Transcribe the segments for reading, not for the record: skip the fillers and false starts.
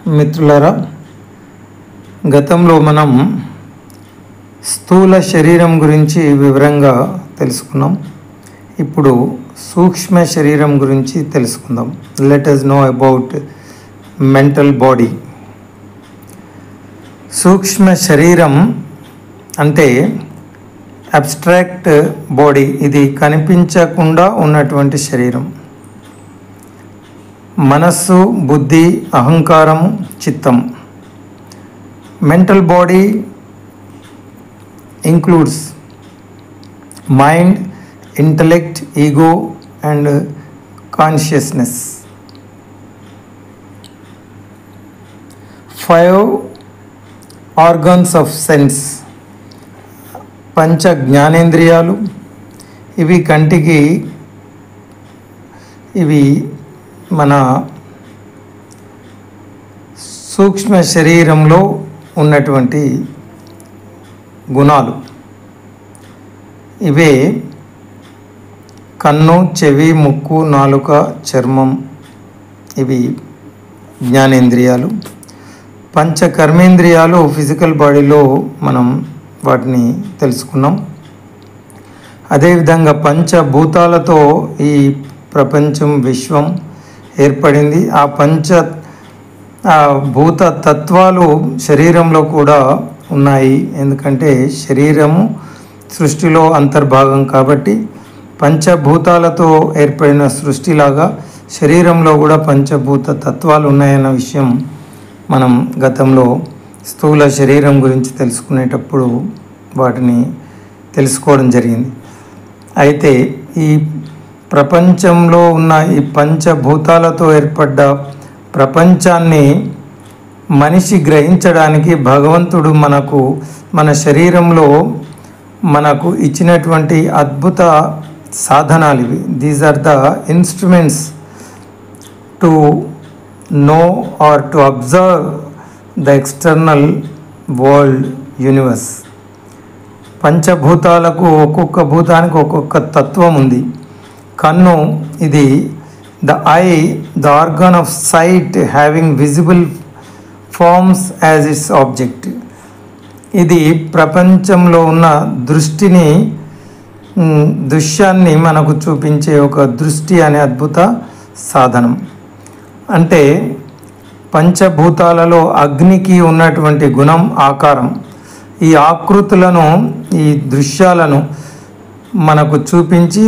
మిత్రులారా, గతంలో మనం స్థూల శరీరం గురించి వివరంగా తెలుసుకున్నాం. ఇప్పుడు సూక్ష్మ శరీరం గురించి తెలుసుకుందాం. Let us know about mental body. సూక్ష్మ శరీరం అంటే అబ్స్ట్రాక్ట్ బాడీ. ఇది కనిపించకుండా ఉన్నటువంటి శరీరం. మనస్సు, బుద్ధి, అహంకారం, చిత్తం. Mental body includes mind, intellect, ego and consciousness. 5 organs of sense. పంచ జ్ఞానేంద్రియాలు. ఇవి కంటికి మన సూక్ష్మ శరీరంలో ఉన్నటువంటి గుణాలు. ఇవే కన్ను, చెవి, ముక్కు, నాలుక, చర్మం. ఇవి జ్ఞానేంద్రియాలు. పంచ కర్మేంద్రియాలు ఫిజికల్ బాడీలో మనం వాటిని తెలుసుకున్నాం. అదేవిధంగా పంచభూతాలతో ఈ ప్రపంచం, విశ్వం ఏర్పడింది. ఆ భూత తత్వాలు శరీరంలో కూడా ఉన్నాయి. ఎందుకంటే శరీరము సృష్టిలో అంతర్భాగం కాబట్టి పంచభూతాలతో ఏర్పడిన సృష్టిలాగా శరీరంలో కూడా పంచభూత తత్వాలు ఉన్నాయన్న విషయం మనం గతంలో స్థూల శరీరం గురించి తెలుసుకునేటప్పుడు వాటిని తెలుసుకోవడం జరిగింది. అయితే ఈ ప్రపంచంలో ఉన్న ఈ పంచభూతాలతో ఏర్పడ్డ ప్రపంచాన్ని మనిషి గ్రహించడానికి భగవంతుడు మన శరీరంలో మనకు ఇచ్చినటువంటి అద్భుత సాధనాలు ఇవి. These are the instruments to know or to observe the external world, universe. పంచభూతాలకు ఒక్కొక్క భూతానికి ఒక్కొక్క తత్వం ఉంది. కన్ను, ఇది the eye, the organ of sight having visible forms as its object. ఇది ప్రపంచంలో ఉన్న దృశ్యాన్ని మనకు చూపించే ఒక దృష్టి అనే అద్భుత సాధనం. అంటే పంచభూతాలలో అగ్నికి ఉన్నటువంటి గుణం ఆకారం. ఈ ఆకృతులను, ఈ దృశ్యాలను మనకు చూపించి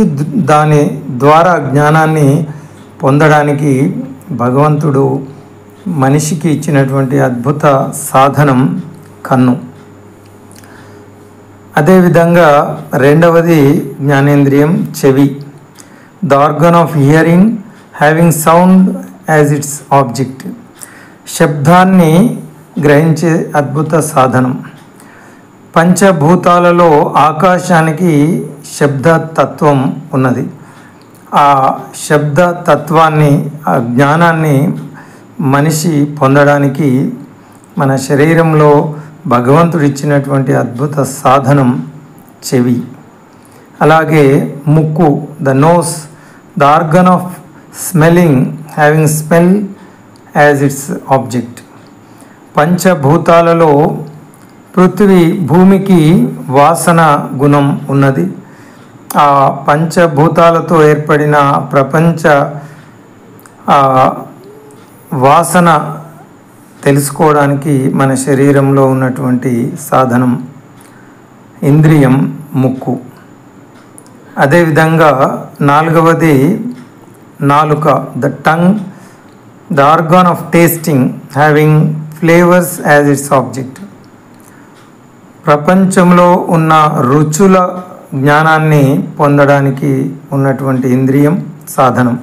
దాని ద్వారా జ్ఞానాన్ని పొందడానికి భగవంతుడు మనిషికి ఇచ్చినటువంటి అద్భుత సాధనం కన్ను. అదేవిధంగా రెండవది జ్ఞానేంద్రియం చెవి. The organ of hearing having sound as its object. శబ్దాన్ని గ్రహించే అద్భుత సాధనం. పంచభూతాలలో ఆకాశానికి శబ్దతత్వం ఉన్నది. ఆ శబ్దతత్వాన్ని, ఆ జ్ఞానాన్ని మనిషి పొందడానికి మన శరీరంలో భగవంతుడు ఇచ్చినటువంటి అద్భుత సాధనం చెవి. అలాగే ముక్కు, the nose, the organ of smelling having smell as its object. పంచభూతాలలో పృథ్వీ, భూమికి వాసన గుణం ఉన్నది. ఆ పంచభూతాలతో ఏర్పడిన ప్రపంచ వాసన తెలుసుకోవడానికి మన శరీరంలో ఉన్నటువంటి సాధనం ఇంద్రియం ముక్కు. అదేవిధంగా నాలుగవది నాలుక, the tongue, the organ of tasting having flavours as its object. ప్రపంచంలో ఉన్న రుచుల జ్ఞానాన్ని పొందడానికి ఉన్నటువంటి ఇంద్రియం, సాధనం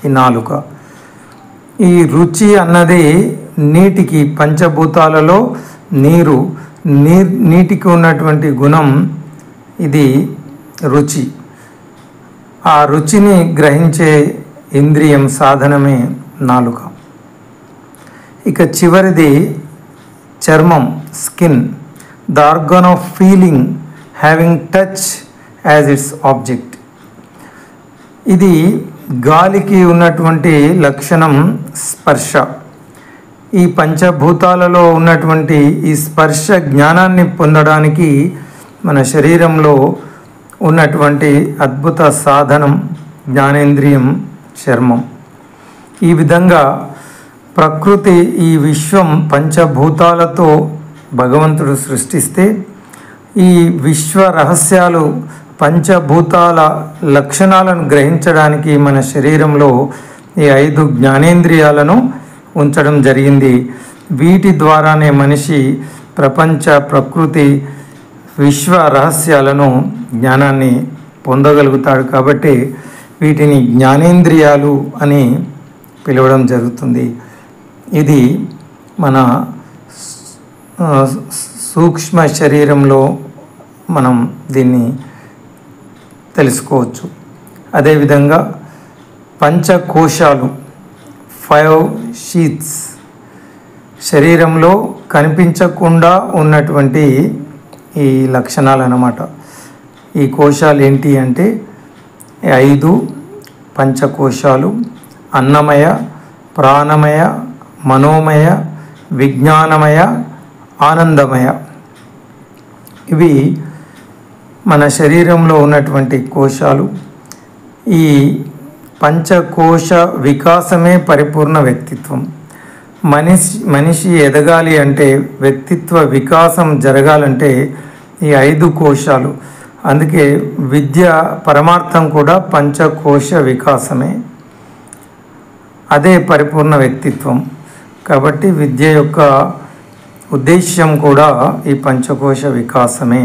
ఈ నాలుక. ఈ రుచి అన్నది నీటికి, పంచభూతాలలో నీటికి ఉన్నటువంటి గుణం, ఇది రుచి. ఆ రుచిని గ్రహించే ఇంద్రియం, సాధనమే నాలుక. ఇక చివరిది చర్మం, skin, the organ of feeling having touch as its object. ఇది గాలికి ఉన్నటువంటి లక్షణం స్పర్శ. ఈ పంచభూతాలలో ఉన్నటువంటి ఈ స్పర్శ జ్ఞానాన్ని పొందడానికి మన శరీరంలో ఉన్నటువంటి అద్భుత సాధనం జ్ఞానేంద్రియం చర్మం. ఈ విధంగా ప్రకృతి ఈ విశ్వం పంచభూతాలతో భగవంతుడు సృష్టిస్తే ఈ విశ్వ రహస్యాలు పంచభూతాల లక్షణాలను గ్రహించడానికి మన శరీరంలో ఈ 5 జ్ఞానేంద్రియాలను ఉంచడం జరిగింది. వీటి ద్వారానే మనిషి ప్రపంచ ప్రకృతి విశ్వ రహస్యాలను జ్ఞానాన్ని పొందగలుగుతాడు. కాబట్టి వీటిని జ్ఞానేంద్రియాలు అని పిలవడం జరుగుతుంది. ఇది మన సూక్ష్మ శరీరంలో మనం దీన్ని తెలుసుకోవచ్చు. అదేవిధంగా పంచకోశాలు 5 షీట్స్ శరీరంలో కనిపించకుండా ఉన్నటువంటి ఈ లక్షణాలు అన్నమాట. ఈ కోశాలు ఏంటి అంటే 5 పంచకోశాలు: అన్నమయ, ప్రాణమయ, మనోమయ, విజ్ఞానమయ, ఆనందమయ. ఇవి మన శరీరంలో ఉన్నటువంటి కోశాలు. ఈ పంచకోశ వికాసమే పరిపూర్ణ వ్యక్తిత్వం. మనిషి ఎదగాలి అంటే, వ్యక్తిత్వ వికాసం జరగాలంటే ఈ 5 కోశాలు. అందుకే విద్య పరమార్థం కూడా పంచకోశ వికాసమే. అదే పరిపూర్ణ వ్యక్తిత్వం. కాబట్టి విద్య యొక్క ఉద్దేశ్యం కూడా ఈ పంచకోశ వికాసమే.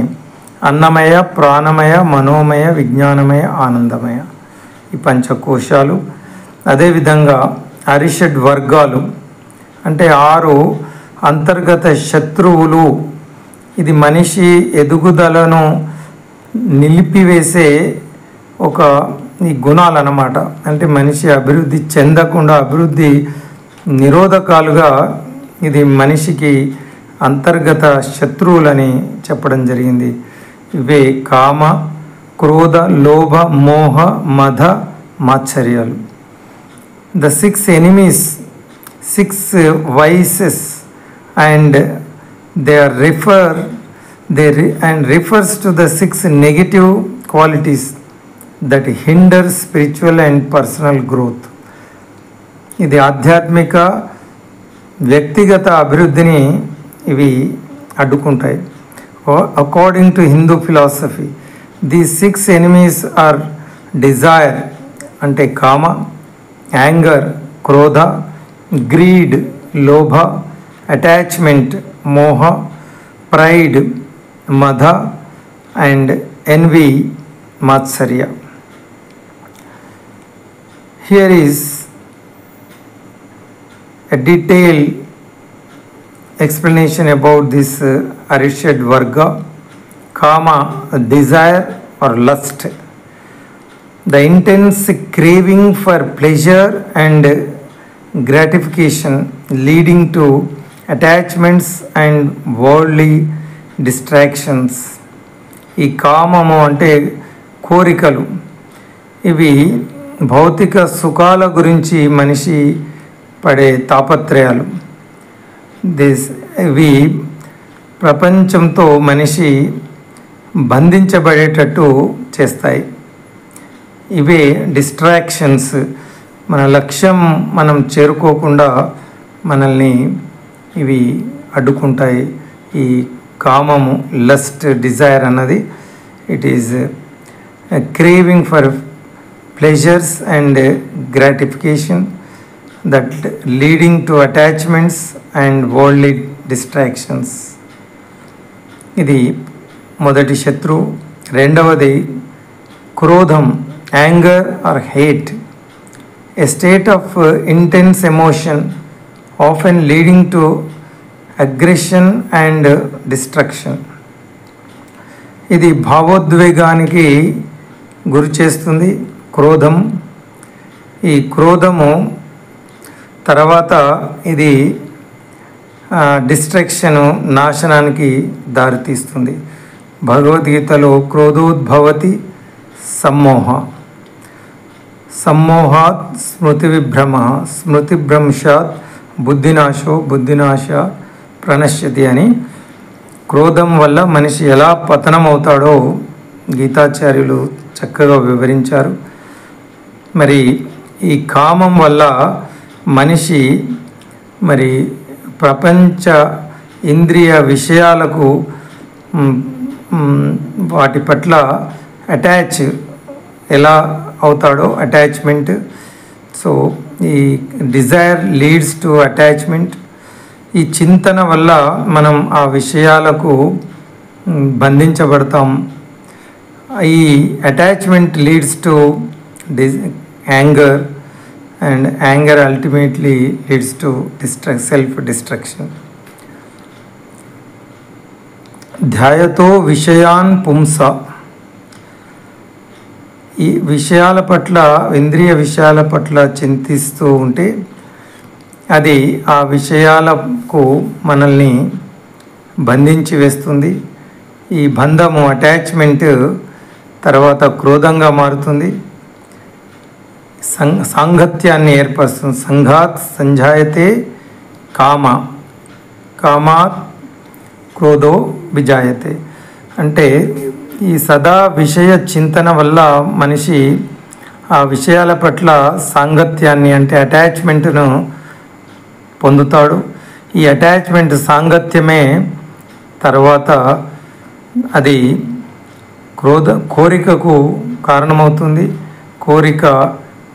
అన్నమయ, ప్రాణమయ, మనోమయ, విజ్ఞానమయ, ఆనందమయ, ఈ పంచకోశాలు. అదేవిధంగా అరిషడ్ వర్గాలు అంటే 6 అంతర్గత శత్రువులు. ఇది మనిషి ఎదుగుదలను నిలిపివేసే ఒక ఈ గుణాలు అన్నమాట. అంటే మనిషి అభివృద్ధి చెందకుండా అభివృద్ధి నిరోధకాలుగా ఇది మనిషికి అంతర్గత శత్రువులని చెప్పడం జరిగింది. ఇవే కామ, క్రోధ, లోభ, మోహ, మద, మాత్సర్యాలు. The 6 enemies, 6 vices, and refers to the 6 negative qualities that hinder spiritual and personal growth. ఇది ఆధ్యాత్మిక వ్యక్తిగత అభివృద్ధిని ఇవి అడ్డుకుంటాయి. According to Hindu philosophy, these 6 enemies are desire అంటే కామ, యాంగర్ క్రోధ, గ్రీడ్ లోభ, అటాచ్మెంట్ మోహ, ప్రైడ్ మద, అండ్ ఎన్వీ మాత్సర్య. Here is a detailed explanation about this Arishad Varga. Kama, desire or lust, the intense craving for pleasure and gratification leading to attachments and worldly distractions. ఈ కామము అంటే కోరికలు. ఇవి భౌతిక సుఖాల గురించి మనిషి పడే తాపత్రయాలు. ఇవి ప్రపంచంతో మనిషి బంధించబడేటట్టు చేస్తాయి. ఇవే డిస్ట్రాక్షన్స్. మన లక్ష్యం మనం చేరుకోకుండా మనల్ని ఇవి అడ్డుకుంటాయి. ఈ కామము, లస్ట్, డిజైర్ అన్నది it is craving for pleasures and gratification that leading to attachments and worldly distractions. ఇది మొదటి శత్రు. రెండవది క్రోధం, anger are hate, a state of intense emotion often leading to aggression and destruction. ఇది భావోద్వేగానికి గురి చేస్తుంది క్రోధం. ఈ క్రోధము తర్వాత ఇది డిస్ట్రాక్షను, నాశనానికి దారితీస్తుంది. భగవద్గీతలో క్రోధోద్భవతి సమ్మోహ, సమ్మోహాత్ స్మృతి విభ్రమ, స్మృతిభ్రంశాత్ బుద్ధినాశ ప్రణశ్యతి అని. క్రోధం వల్ల మనిషి ఎలా పతనమవుతాడో గీతాచార్యులు చక్కగా వివరించారు. మరి ఈ కామం వల్ల మనిషి మరి ప్రపంచ ఇంద్రియ విషయాలకు వాటి పట్ల ఎలా అవుతాడో అటాచ్మెంట్. సో ఈ డిజైర్ లీడ్స్ టు అటాచ్మెంట్. ఈ చింతన వల్ల మనం ఆ విషయాలకు బంధించబడతాం. ఈ attachment leads to anger, and anger ultimately leads to self destruction. ధ్యాయతో విషయాన్ పుంస. ఈ విషయాల పట్ల, ఇంద్రియ విషయాల పట్ల చింతిస్తూ ఉంటే అది ఆ విషయాలకు మనల్ని బంధించి వేస్తుంది. ఈ బంధము, అటాచ్మెంట్ తర్వాత క్రోధంగా మారుతుంది, సాంగత్యాన్ని ఏర్పరుస్తుంది. సంఘాత్ సంజాయతే కామాత్ క్రోధో విజాయతే. అంటే ఈ సదా విషయ చింతన వల్ల మనిషి ఆ విషయాల పట్ల సాంగత్యాన్ని అంటే అటాచ్మెంట్ను పొందుతాడు. ఈ అటాచ్మెంట్, సాంగత్యమే తర్వాత అది కోరికకు కారణమవుతుంది. కోరిక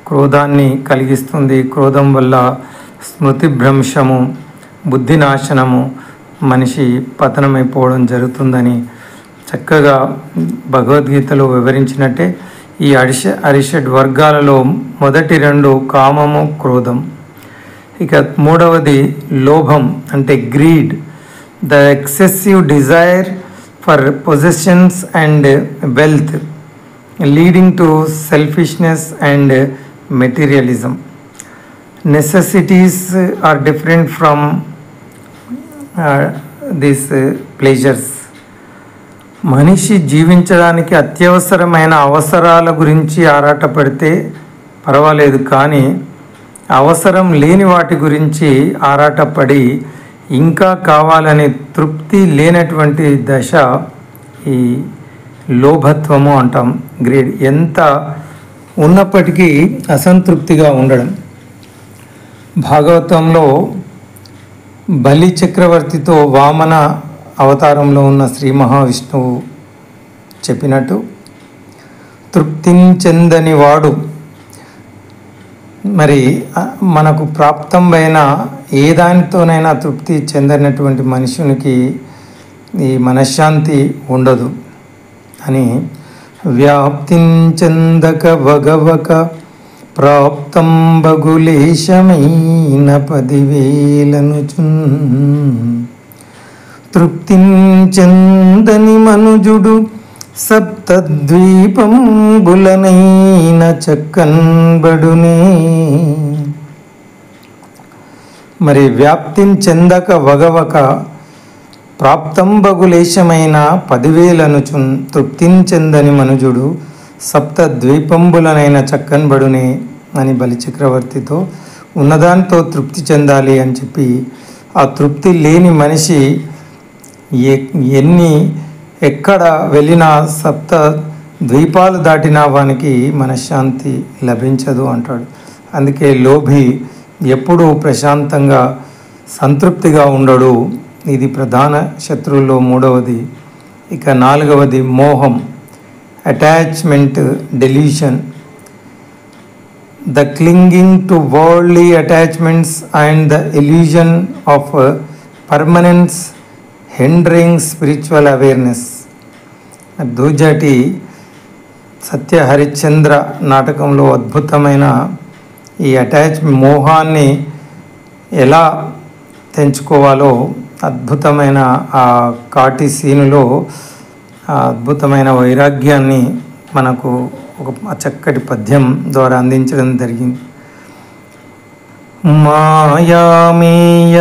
క్రోధాన్ని కలిగిస్తుంది. క్రోధం వల్ల స్మృతి భ్రంశము, బుద్ధి నాశనము, మనిషి పతనమైపోవడం జరుగుతుందని చక్కగా భగవద్గీతలో వివరించినట్టే ఈ అరిషడ్ వర్గాలలో మొదటి రెండు కామము, క్రోధం. ఇక మూడవది లోభం అంటే greed, the excessive desire for possessions and wealth leading to selfishness and materialism. Necessities are different from these pleasures. మనిషి జీవించడానికి అత్యవసరమైన అవసరాల గురించి ఆరాటపడితే పర్వాలేదు, కానీ అవసరం లేని వాటి గురించి ఆరాటపడి ఇంకా కావాలనే తృప్తి లేనటువంటి దశ ఈ లోభత్వము అంటాం, గ్రీడ్. ఎంత ఉన్నప్పటికీ అసంతృప్తిగా ఉండడం. భాగవతంలో బలి చక్రవర్తితో వామన అవతారంలో ఉన్న శ్రీ మహావిష్ణువు చెప్పినట్టు, తృప్తించెందని వాడు, మరి మనకు ప్రాప్తమైన ఏ దానితోనైనా తృప్తి చెందనటువంటి మనుషునికి ఈ మనశ్శాంతి ఉండదు అని. వ్యాప్తించెందక భగవక ప్రాప్తం బగులేశమైన 10,000 తృప్తించెందని మనుజుడు సప్తద్వీపంబులనైన చక్కన్బడునే. మరి వ్యాప్తించెందక వగవక ప్రాప్తం బగులేశమైన 10,000 తృప్తించెందని మనుజుడు సప్తద్వీపంబులనైన చక్కన్బడునే అని బలి చక్రవర్తితో ఉన్నదానితో తృప్తి చెందాలి అని చెప్పి, ఆ తృప్తి లేని మనిషి ఎక్కడ వెళ్ళినా సప్త ద్వీపాలు దాటినా వానికి మనశ్శాంతి లభించదు అంటాడు. అందుకే లోభి ఎప్పుడూ ప్రశాంతంగా సంతృప్తిగా ఉండడు. ఇది ప్రధాన శత్రువుల్లో మూడవది. ఇక నాలుగవది మోహం, attachment delusion. The clinging to worldly attachments and the illusion of permanence hindering spiritual awareness. దూజాటి సత్య హరిశ్చంద్ర నాటకంలో అద్భుతమైన ఈ మోహాన్ని ఎలా తెంచుకోవాలో అద్భుతమైన ఆ కాటి సీనులో అద్భుతమైన వైరాగ్యాన్ని మనకు ఒక చక్కటి పద్యం ద్వారా అందించడం జరిగింది. మాయామేయ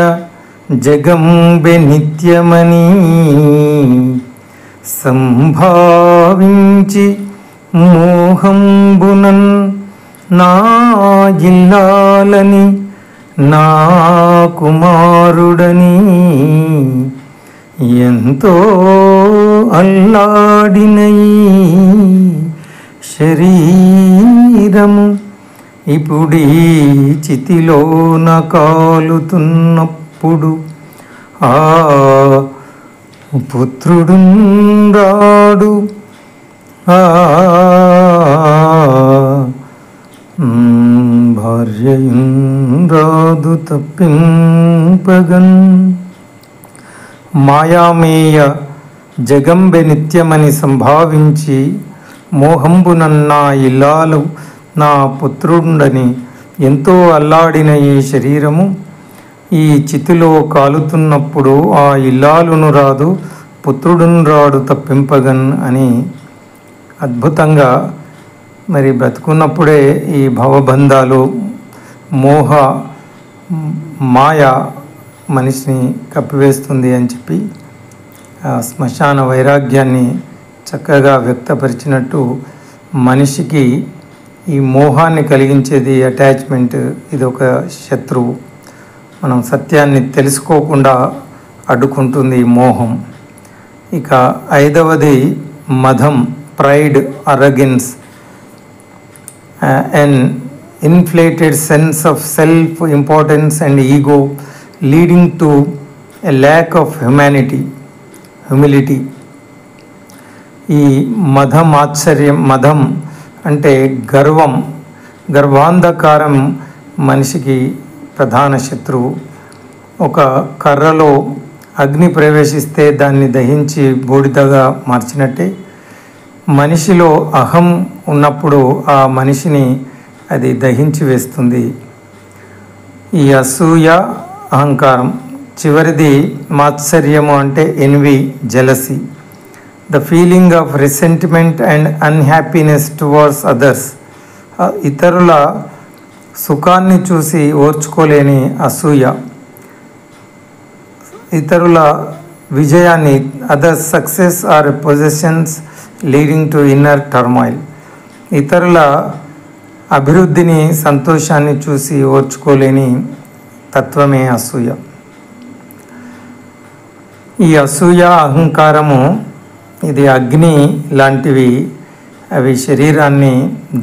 జగంబె నిత్యమని సంభావించి మోహంబునన్ నా ఇల్లాలని నా కుమారుడని ఎంతో అల్లాడినయి శరీరము ఇప్పుడీ చితిలోన కాలుతున్నప్పుడు ఆ పుత్రుడు రాడు, భార్యయుం రాదు తప్పింపగన్. మాయామేయ జగంబె నిత్యమని సంభావించి మోహంబునన్నా ఇల్లాలు నా పుత్రుండని ఎంతో అల్లాడిన ఈ శరీరము ఈ చితిలో కాలుతున్నప్పుడు ఆ ఇల్లాలును రాదు పుత్రుడును రాడు తప్పింపగన్ అని అద్భుతంగా మరి బ్రతుకున్నప్పుడే ఈ భవబంధాలు మోహ మాయ మనిషిని కప్పివేస్తుంది అని చెప్పి శ్మశాన వైరాగ్యాన్ని చక్కగా వ్యక్తపరిచినట్టు మనిషికి ఈ మోహాన్ని కలిగించేది అటాచ్మెంట్, ఇది ఒక శత్రువు. మనం సత్యాన్ని తెలుసుకోకుండా అడ్డుకుంటుంది ఈ మోహం. ఇక ఐదవది మదం, pride, arrogance, an inflated sense of self-importance and ego leading to a lack of humility. ఈ మదం ఆశ్చర్యం, మదం అంటే గర్వం, గర్వాంధకారం మనిషికి ప్రధాన శత్రువు. ఒక కర్రలో అగ్ని ప్రవేశిస్తే దాన్ని దహించి బూడిదగా మార్చినట్టే మనిషిలో అహం ఉన్నప్పుడు ఆ మనిషిని అది దహించి వేస్తుంది. ఈ అసూయ, అహంకారం. చివరిది మాత్సర్యము అంటే envy, jealousy, the feeling of resentment and unhappiness towards others. ఇతరుల సుఖాన్ని చూసి ఓర్చుకోలేని అసూయ, ఇతరుల విజయాన్ని, others success or positions leading to inner turmoil. ఇతరుల అభివృద్ధిని, సంతోషాన్ని చూసి ఓర్చుకోలేని తత్వమే అసూయ. ఈ అసూయ, అహంకారము ఇది అగ్ని లాంటివి, అవి శరీరాన్ని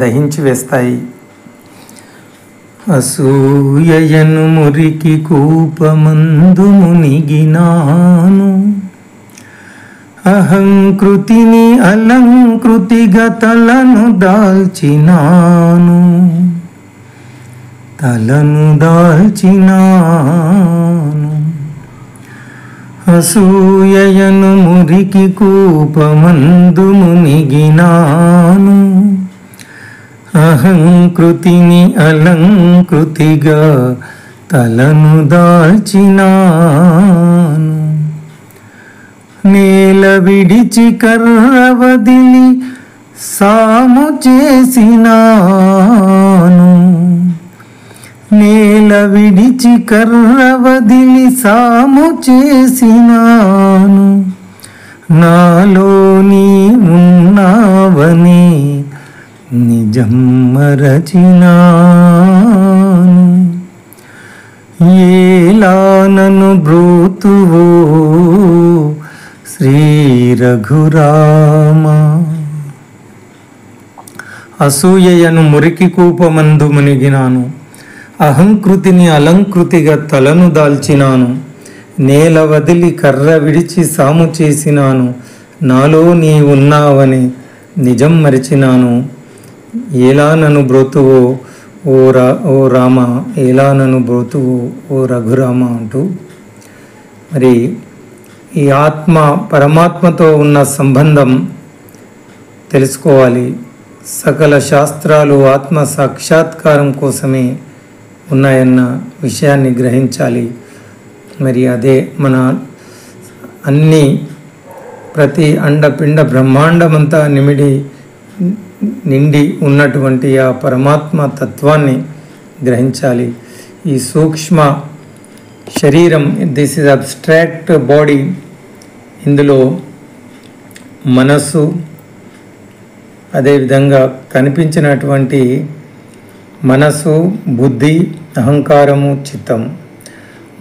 దహించి వేస్తాయి. అసూయయను మురికి కూపమందు మునిగినాను, అహంకృతిని అలంకృతిగా తలను దాల్చినాను. అసూయయను మురికి కూపమందు మునిగినాను, అహంకృతిని అలంకృతిగా తలను దాల్చినాను. నేల విడిచి కర్ర వదిలి సాము చేసినాను, నేల విడిచి కర్ర వదిలి సాము చేసినాను. నాలో నీ ఉన్నావని నిజం మరచినాను. ఏలా నన్ను బ్రోతువో శ్రీ రఘురామ. అసూయయను మురికి కూపమందు మునిగినాను, అహంకృతిని అలంకృతిగా తలను దాల్చినాను. నేల వదిలి కర్ర విడిచి సాము చేసినాను. నాలో నీ ఉన్నావని నిజం మరిచినాను. ఎలా నన్ను బ్రోతువో ఓ రామ, ఎలా నన్ను బ్రోతువో ఓ రఘురామ అంటూ మరి ఈ ఆత్మ పరమాత్మతో ఉన్న సంబంధం తెలుసుకోవాలి. సకల శాస్త్రాలు ఆత్మ సాక్షాత్కారం కోసమే ఉన్నాయన్న విషయాన్ని గ్రహించాలి. మరి అదే మన అన్ని ప్రతి అండపిండ బ్రహ్మాండమంతా నిండి ఉన్నటువంటి ఆ పరమాత్మ తత్వాన్ని గ్రహించాలి. ఈ సూక్ష్మ శరీరం, దిస్ ఇస్ అబ్స్ట్రాక్ట్ బాడీ, ఇందులో మనస్సు, అదేవిధంగా కనిపించినటువంటి మనసు, బుద్ధి, అహంకారము, చిత్తము.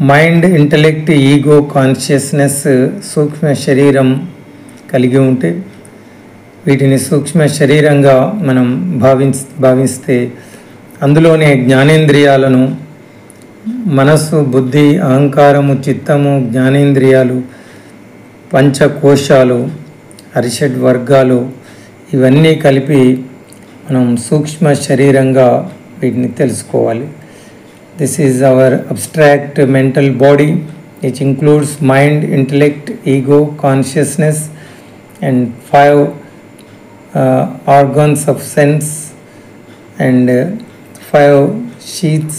మైండ్, ఇంటలెక్ట్, ఈగో, కాన్షియస్నెస్ సూక్ష్మ శరీరం కలిగి ఉంటే వీటిని సూక్ష్మ శరీరంగా మనం భావిస్తే అందులోనే జ్ఞానేంద్రియాలను మనస్సు, బుద్ధి, అహంకారము, చిత్తము, జ్ఞానేంద్రియాలు, పంచకోశాలు, అరిషడ్ వర్గాలు ఇవన్నీ కలిపి మనం సూక్ష్మ శరీరంగా వీటిని తెలుసుకోవాలి. This is our abstract mental body which includes mind, intellect, ego, consciousness and 5 organs of sense and 5 sheaths,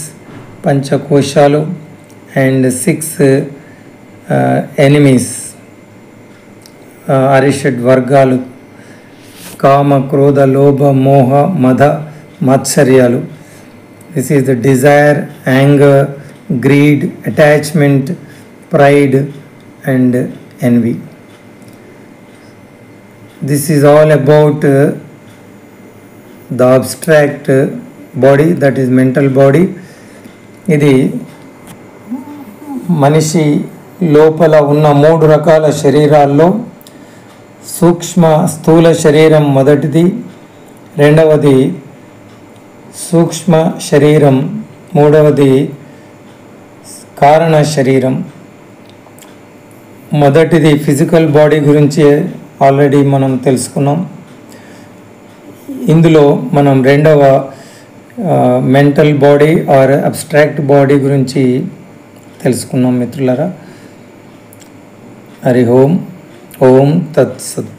panchakoshalu, and 6 enemies, arishad vargalu, kama, krodha, lobha, moha, madha, matsaryalu. This is the desire, anger, greed, attachment, pride and envy. This is all about the abstract body, that is mental body. ఇది మనిషి లోపల ఉన్న 3 రకాల శరీరాల్లో స్థూల శరీరం మొదటిది, రెండవది సూక్ష్మ శరీరం, మూడవది కారణ శరీరం. మొదటిది ఫిజికల్ బాడీ గురించి ఆల్రెడీ మనం తెలుసుకున్నాం. ఇందులో మనం రెండవ mental body or abstract body గురించి తెలుసుకున్నాం మిత్రులారా. హరి ఓం. ఓం తత్సత్.